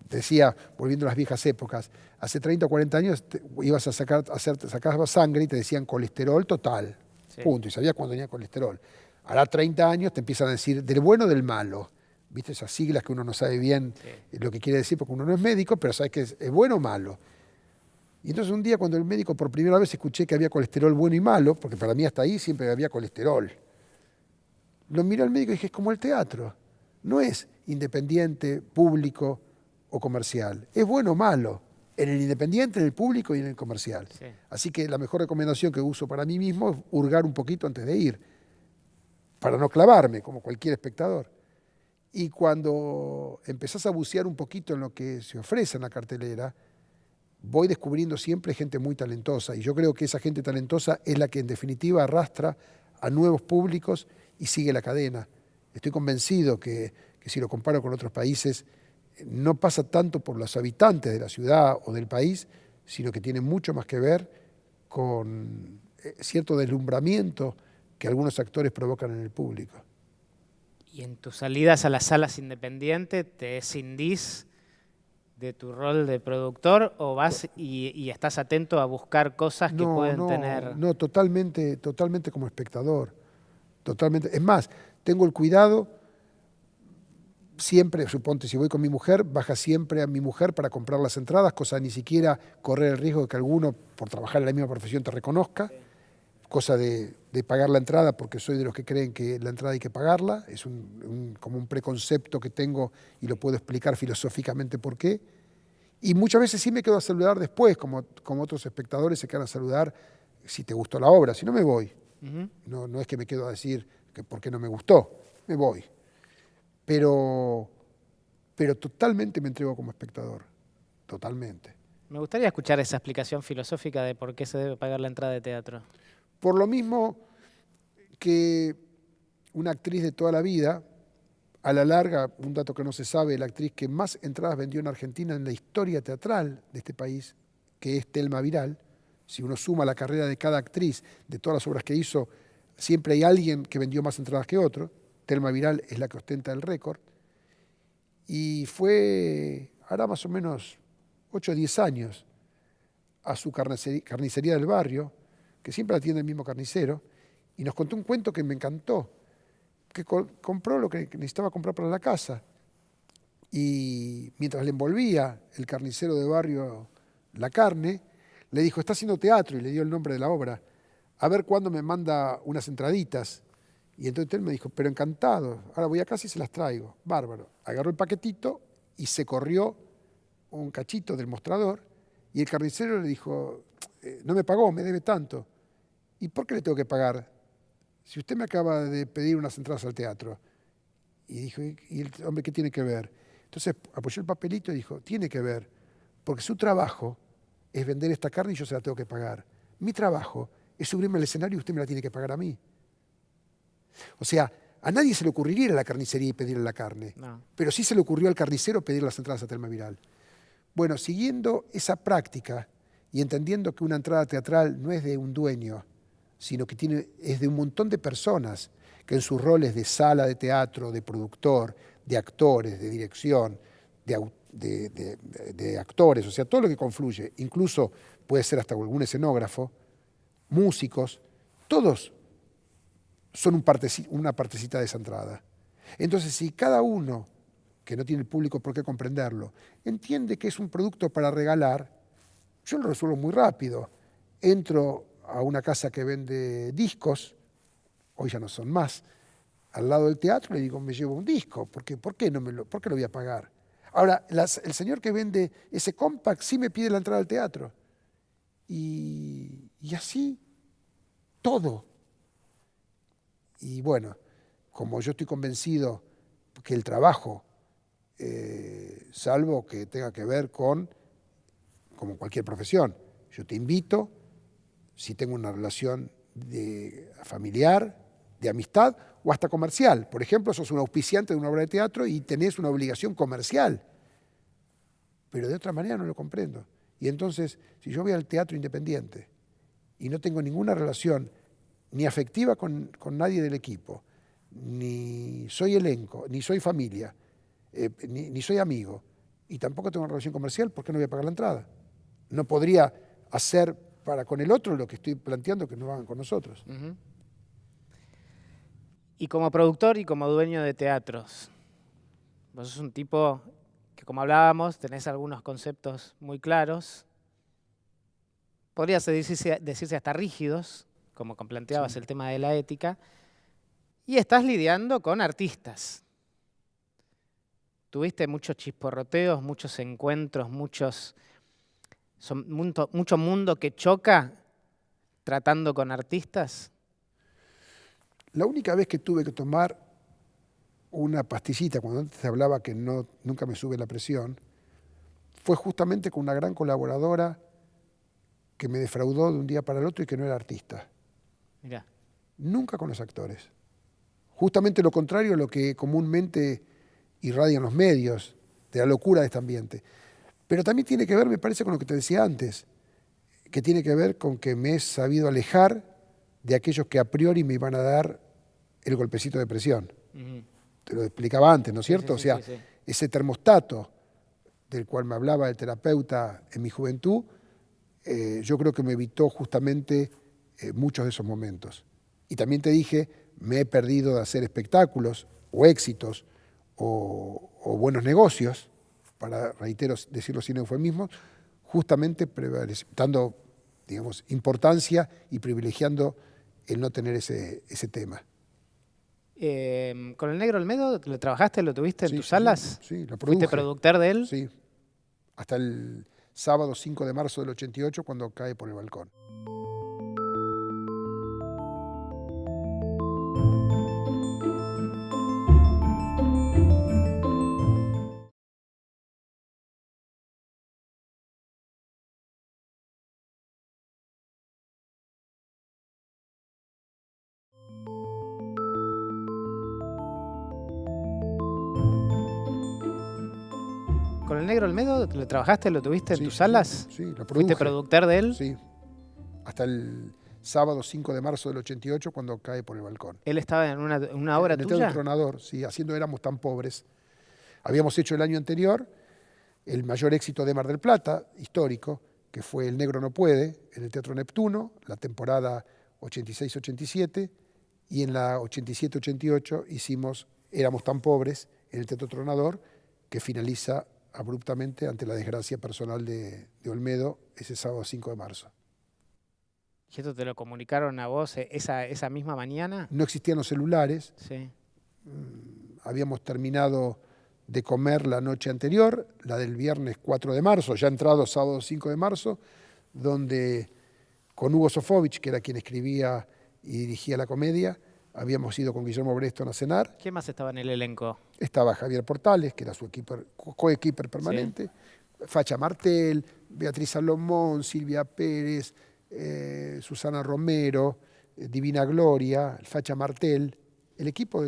Decía, volviendo a las viejas épocas, hace 30 o 40 años ibas a sacabas sangre y te decían colesterol total, Sí. punto, y sabías cuándo tenía colesterol. Ahora 30 años te empiezan a decir del bueno o del malo. ¿Viste esas siglas que uno no sabe bien lo que quiere decir porque uno no es médico, pero sabes que es bueno o malo? Y entonces un día cuando el médico por primera vez escuché que había colesterol bueno y malo, porque para mí hasta ahí siempre había colesterol, lo miré al médico y dije, es como el teatro, no es independiente, público o comercial, es bueno o malo, en el independiente, en el público y en el comercial. Sí. Así que la mejor recomendación que uso para mí mismo es hurgar un poquito antes de ir, para no clavarme como cualquier espectador. Y cuando empezás a bucear un poquito en lo que se ofrece en la cartelera, voy descubriendo siempre gente muy talentosa. Y yo creo que esa gente talentosa es la que en definitiva arrastra a nuevos públicos y sigue la cadena. Estoy convencido que si lo comparo con otros países, no pasa tanto por los habitantes de la ciudad o del país, sino que tiene mucho más que ver con cierto deslumbramiento que algunos actores provocan en el público. ¿Y en tus salidas a las salas independientes te escindís de tu rol de productor o vas y estás atento a buscar cosas que pueden tener? No, totalmente como espectador. Totalmente. Es más, tengo el cuidado, siempre, suponte, si voy con mi mujer, baja siempre a mi mujer para comprar las entradas, cosa de ni siquiera correr el riesgo de que alguno, por trabajar en la misma profesión, te reconozca. Sí. Cosa de pagar la entrada, porque soy de los que creen que la entrada hay que pagarla. Es como un preconcepto que tengo y lo puedo explicar filosóficamente por qué. Y muchas veces sí me quedo a saludar después, como otros espectadores se quedan a saludar si te gustó la obra, si no me voy. Uh-huh. No es que me quedo a decir que por qué no me gustó, me voy. Pero totalmente me entrego como espectador, totalmente. Me gustaría escuchar esa explicación filosófica de por qué se debe pagar la entrada de teatro. Por lo mismo que una actriz de toda la vida, a la larga, un dato que no se sabe, la actriz que más entradas vendió en Argentina en la historia teatral de este país, que es Thelma Vidal, si uno suma la carrera de cada actriz, de todas las obras que hizo, siempre hay alguien que vendió más entradas que otro. Thelma Vidal es la que ostenta el récord. Y hará más o menos 8 o 10 años, a su carnicería del barrio, que siempre atiende el mismo carnicero, y nos contó un cuento que me encantó, que compró lo que necesitaba comprar para la casa. Y mientras le envolvía el carnicero de barrio la carne, le dijo, está haciendo teatro, y le dio el nombre de la obra. A ver cuándo me manda unas entraditas. Y entonces él me dijo, pero encantado, ahora voy a casa y se las traigo. Bárbaro. Agarró el paquetito y se corrió un cachito del mostrador, y el carnicero le dijo, no me pagó, me debe tanto. ¿Y por qué le tengo que pagar? Si usted me acaba de pedir unas entradas al teatro. Y dijo, ¿y el hombre qué tiene que ver? Entonces apoyó el papelito y dijo, tiene que ver, porque su trabajo es vender esta carne y yo se la tengo que pagar. Mi trabajo es subirme al escenario y usted me la tiene que pagar a mí. O sea, a nadie se le ocurriría ir a la carnicería y pedirle la carne, No. pero sí se le ocurrió al carnicero pedir las entradas a Telma Viral. Bueno, siguiendo esa práctica y entendiendo que una entrada teatral no es de un dueño, sino que es de un montón de personas que en sus roles de sala de teatro, de productor, de actores, de dirección, de actores, o sea, todo lo que confluye, incluso puede ser hasta algún escenógrafo, músicos, todos son una partecita de esa entrada. Entonces, si cada uno, que no tiene el público por qué comprenderlo, entiende que es un producto para regalar, yo lo resuelvo muy rápido. Entro a una casa que vende discos, hoy ya no son más, al lado del teatro, le digo, me llevo un disco, ¿por qué lo voy a pagar? Ahora, el señor que vende ese compact sí me pide la entrada al teatro. Y así, todo. Y bueno, como yo estoy convencido que el trabajo, salvo que tenga que ver como cualquier profesión, yo te invito, si tengo una relación familiar, de amistad o hasta comercial. Por ejemplo, sos un auspiciante de una obra de teatro y tenés una obligación comercial. Pero de otra manera no lo comprendo. Y entonces, si yo voy al teatro independiente y no tengo ninguna relación ni afectiva con nadie del equipo, ni soy elenco, ni soy familia, ni soy amigo, y tampoco tengo una relación comercial, ¿por qué no voy a pagar la entrada? No podría hacer para con el otro lo que estoy planteando que no hagan con nosotros. Uh-huh. Y como productor y como dueño de teatros, vos sos un tipo que, como hablábamos, tenés algunos conceptos muy claros, podría decirse hasta rígidos, como planteabas, sí, el tema de la ética, y estás lidiando con artistas. Tuviste muchos chisporroteos, muchos encuentros, mucho mundo que choca tratando con artistas. La única vez que tuve que tomar una pastillita, cuando antes te hablaba que nunca me sube la presión, fue justamente con una gran colaboradora que me defraudó de un día para el otro y que no era artista. Mirá. Nunca con los actores. Justamente lo contrario a lo que comúnmente irradian los medios, de la locura de este ambiente. Pero también tiene que ver, me parece, con lo que te decía antes, que tiene que ver con que me he sabido alejar de aquellos que a priori me iban a dar el golpecito de presión. Uh-huh. Te lo explicaba antes, ¿no es cierto? Sí, sí, ese termostato del cual me hablaba el terapeuta en mi juventud, yo creo que me evitó justamente muchos de esos momentos. Y también te dije, me he perdido de hacer espectáculos o éxitos o buenos negocios, para, reitero, decirlo sin eufemismos, justamente dando, digamos, importancia y privilegiando el no tener ese tema. ¿Con el Negro Olmedo lo trabajaste, lo tuviste en tus salas? Sí, lo produje. ¿Fuiste productor de él? Sí, hasta el sábado 5 de marzo del 88, cuando cae por el balcón. ¿Con el Negro Olmedo lo trabajaste, lo tuviste en tus salas? Sí, lo produje. ¿Fuiste productor de él? Sí, hasta el sábado 5 de marzo del 88, cuando cae por el balcón. ¿Él estaba en una obra tuya? En el Teatro Tronador, sí, haciendo Éramos tan pobres. Habíamos hecho el año anterior el mayor éxito de Mar del Plata, histórico, que fue El Negro no puede, en el Teatro Neptuno, la temporada 86-87, y en la 87-88 hicimos Éramos tan pobres en el Teatro Tronador, que finaliza abruptamente ante la desgracia personal de Olmedo ese sábado 5 de marzo. ¿Y esto te lo comunicaron a vos esa misma mañana? No existían los celulares. Sí. Habíamos terminado de comer la noche anterior, la del viernes 4 de marzo, ya entrado sábado 5 de marzo, donde con Hugo Sofovich, que era quien escribía y dirigía la comedia, habíamos ido con Guillermo Breston a cenar. ¿Quién más estaba en el elenco? Estaba Javier Portales, que era su coequiper permanente, sí. Facha Martel, Beatriz Salomón, Silvia Pérez, Susana Romero, Divina Gloria, Facha Martel, el equipo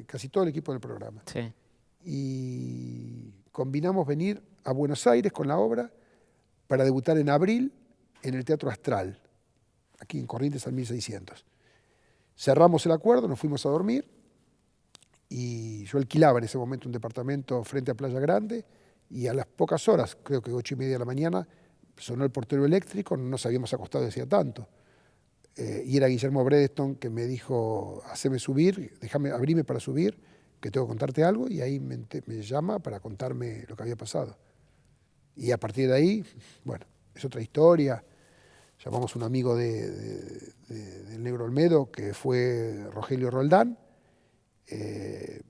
casi todo el equipo del programa. Sí. Y combinamos venir a Buenos Aires con la obra para debutar en abril en el Teatro Astral, aquí en Corrientes al 1600. Cerramos el acuerdo, nos fuimos a dormir y yo alquilaba en ese momento un departamento frente a Playa Grande y a las pocas horas, creo que 8:30 de la mañana, sonó el portero eléctrico, no nos habíamos acostado decía tanto. Y era Guillermo Bredeston que me dijo, haceme subir, abrime para subir, que tengo que contarte algo, y ahí me llama para contarme lo que había pasado. Y a partir de ahí, bueno, es otra historia. Llamamos a un amigo del Negro Olmedo, que fue Rogelio Roldán,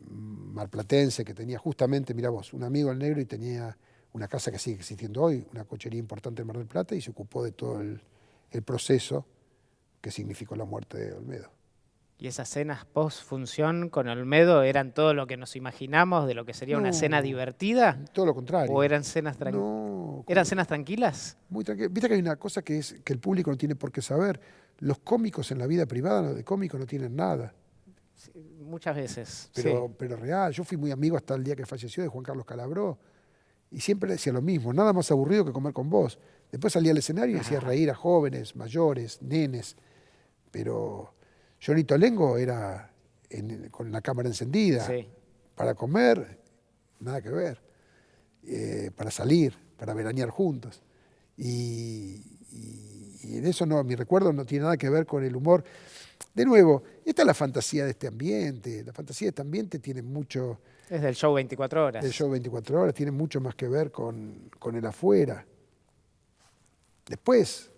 marplatense, que tenía justamente, mirá vos, un amigo del Negro y tenía una casa que sigue existiendo hoy, una cochería importante en Mar del Plata, y se ocupó de todo el proceso que significó la muerte de Olmedo. ¿Y esas cenas post-función con Olmedo eran todo lo que nos imaginamos de lo que sería una cena divertida? Todo lo contrario. ¿O eran cenas tranquilas? No. ¿Eran cenas tranquilas? Muy tranquilas. Viste que hay una cosa que es que el público no tiene por qué saber. Los cómicos en la vida privada de cómicos no tienen nada. Sí, muchas veces. Pero real. Yo fui muy amigo hasta el día que falleció de Juan Carlos Calabró. Y siempre le decía lo mismo, nada más aburrido que comer con vos. Después salía al escenario y hacía reír a jóvenes, mayores, nenes. Pero Johnny Tolengo era con la cámara encendida. Sí. Para comer, nada que ver. Para salir, para veranear juntos. Y en eso no, mi recuerdo no tiene nada que ver con el humor. De nuevo, esta es la fantasía de este ambiente. La fantasía de este ambiente tiene mucho... Es del show 24 horas. El show 24 horas tiene mucho más que ver con el afuera. Después,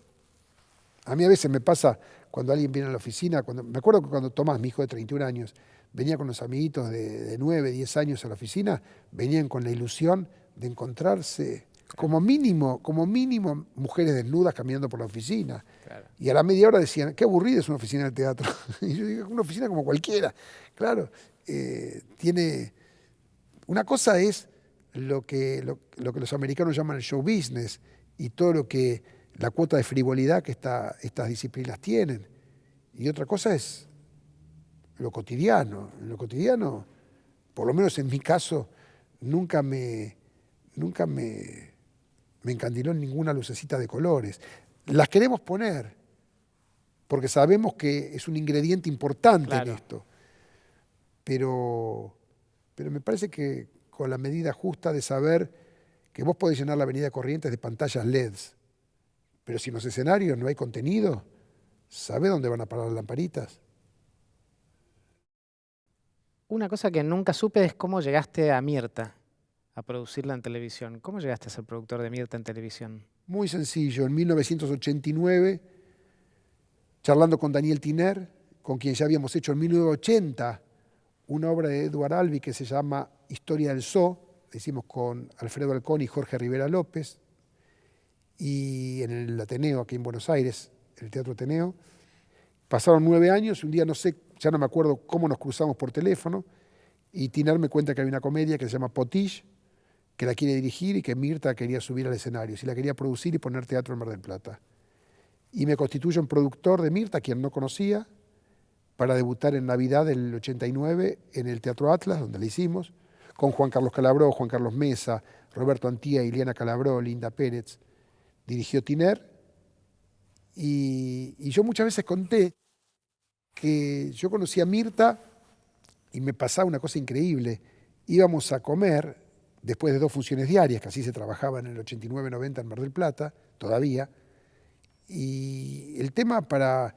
a mí a veces me pasa cuando alguien viene a la oficina, me acuerdo que cuando Tomás, mi hijo de 31 años, venía con los amiguitos de 9, 10 años a la oficina, venían con la ilusión de encontrarse como mínimo mujeres desnudas caminando por la oficina. Claro. Y a la media hora decían, qué aburrida es una oficina del teatro. Y yo digo, una oficina como cualquiera. Claro, tiene... Una cosa es lo que los americanos llaman el show business y todo lo que la cuota de frivolidad que estas disciplinas tienen. Y otra cosa es lo cotidiano. En lo cotidiano, por lo menos en mi caso, nunca me encandiló ninguna lucecita de colores. Las queremos poner porque sabemos que es un ingrediente importante en esto. Pero me parece que con la medida justa de saber que vos podés llenar la avenida Corrientes de pantallas LEDs, pero si en los escenarios no hay contenido, ¿sabés dónde van a parar las lamparitas? Una cosa que nunca supe es cómo llegaste a Mirta a producirla en televisión. ¿Cómo llegaste a ser productor de Mirta en televisión? Muy sencillo. En 1989, charlando con Daniel Tiner, con quien ya habíamos hecho en 1980 una obra de Edward Albee que se llama Historia del Zoo, la hicimos con Alfredo Alcón y Jorge Rivera López, y en el Ateneo, aquí en Buenos Aires, en el Teatro Ateneo. Pasaron 9 años y un día, no sé, ya no me acuerdo cómo nos cruzamos por teléfono, y Tiner me cuenta que hay una comedia que se llama Potiche, que la quiere dirigir y que Mirta quería subir al escenario, si la quería producir y poner teatro en Mar del Plata. Y me constituyo en productor de Mirta, quien no conocía, para debutar en Navidad del 89 en el Teatro Atlas, donde la hicimos, con Juan Carlos Calabró, Juan Carlos Mesa, Roberto Antía, Ileana Calabró, Linda Pérez. Dirigió Tiner. Y yo muchas veces conté que yo conocí a Mirta y me pasaba una cosa increíble. Íbamos a comer, después de 2 funciones diarias, que así se trabajaba en el 89-90 en Mar del Plata, todavía, y el tema para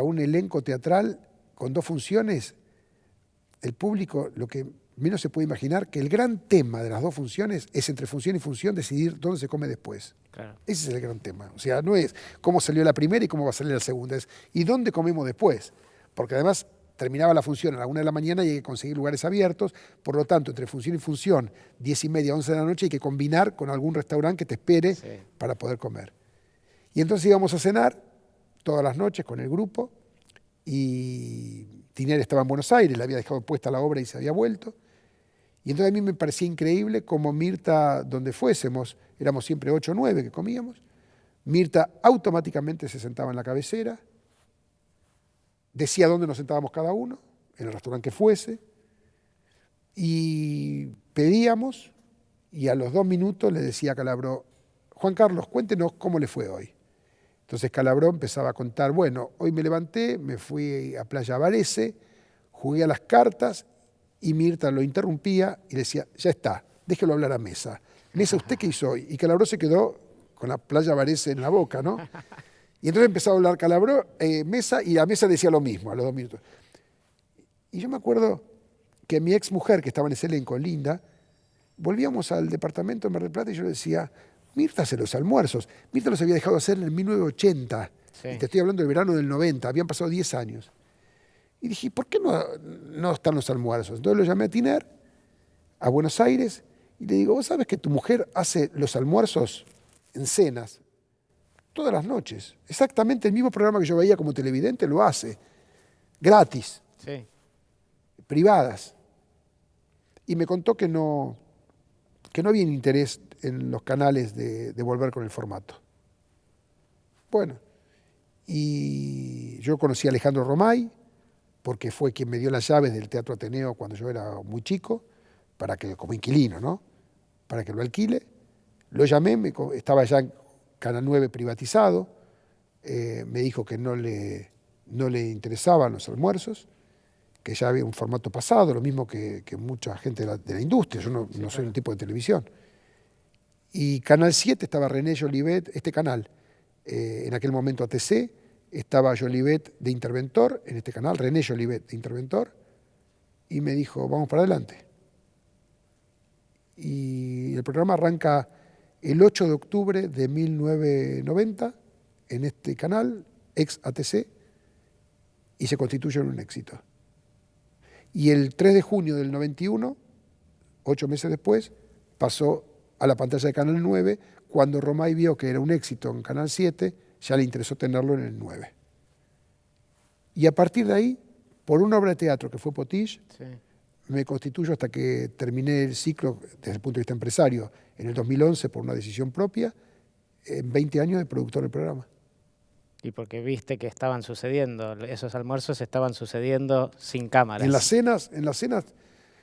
un elenco teatral con 2 funciones, el público lo que menos se puede imaginar que el gran tema de las 2 funciones es entre función y función decidir dónde se come después. Claro. Ese es el gran tema. O sea, no es cómo salió la primera y cómo va a salir la segunda, es ¿y dónde comemos después? Porque además terminaba la función a la 1 de la mañana y hay que conseguir lugares abiertos, por lo tanto, entre función y función, 10:30, 11 de la noche, hay que combinar con algún restaurante que te espere para poder comer. Y entonces íbamos a cenar todas las noches con el grupo, y Tinelli estaba en Buenos Aires, le había dejado puesta la obra y se había vuelto. Y entonces a mí me parecía increíble como Mirta, donde fuésemos, éramos siempre 8 o 9 que comíamos, Mirta automáticamente se sentaba en la cabecera, decía dónde nos sentábamos cada uno, en el restaurante que fuese, y pedíamos, y a los 2 minutos le decía a Calabró: Juan Carlos, cuéntenos cómo le fue hoy. Entonces Calabró empezaba a contar: bueno, hoy me levanté, me fui a Playa Varese, jugué a las cartas, y Mirta lo interrumpía y le decía: ya está, déjelo hablar a Mesa. Mesa, ¿usted qué hizo hoy? Y Calabró se quedó con la Playa Varese en la boca, ¿no? Y entonces empezaba a hablar Calabró, Mesa, y a Mesa decía lo mismo a los 2 minutos. Y yo me acuerdo que mi ex mujer, que estaba en ese elenco, Linda, volvíamos al departamento de Mar del Plata y yo le decía: Mirta hace los almuerzos. Mirta los había dejado hacer en 1980. Sí. Y te estoy hablando del verano del 90, habían pasado 10 años. Y dije: ¿por qué no están los almuerzos? Entonces lo llamé a Tiner, a Buenos Aires, y le digo: ¿vos sabés que tu mujer hace los almuerzos en cenas todas las noches? Exactamente el mismo programa que yo veía como televidente lo hace, gratis, sí, privadas. Y me contó que no había interés en los canales de volver con el formato. Bueno, y yo conocí a Alejandro Romay, porque fue quien me dio las llaves del Teatro Ateneo cuando yo era muy chico, como inquilino, ¿no? Para que lo alquile. Lo llamé, estaba ya en Canal 9 privatizado, me dijo que no le interesaban los almuerzos, que ya había un formato pasado, lo mismo que mucha gente de la industria. Yo no soy un tipo de televisión. Y Canal 7 estaba René Jolivet, este canal, en aquel momento ATC, estaba Jolivet de interventor en este canal, René Jolivet de interventor, y me dijo: vamos para adelante. Y el programa arranca el 8 de octubre de 1990 en este canal, ex ATC, y se constituye en un éxito. Y el 3 de junio del 91, 8 meses después, pasó a la pantalla de Canal 9, cuando Romay vio que era un éxito en Canal 7, ya le interesó tenerlo en el 9. Y a partir de ahí, por una obra de teatro que fue Potiche, sí, me constituyo hasta que terminé el ciclo desde el punto de vista empresario en el 2011 por una decisión propia, en 20 años de productor del programa. Y porque viste que estaban sucediendo, esos almuerzos estaban sucediendo sin cámaras. En las cenas,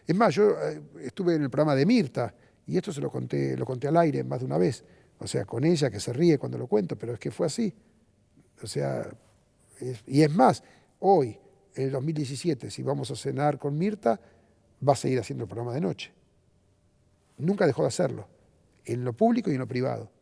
es más, yo estuve en el programa de Mirta, y esto se lo conté al aire más de una vez, o sea, con ella, que se ríe cuando lo cuento, pero es que fue así. O sea, y es más, hoy, en el 2017, si vamos a cenar con Mirta, va a seguir haciendo el programa de noche. Nunca dejó de hacerlo, en lo público y en lo privado.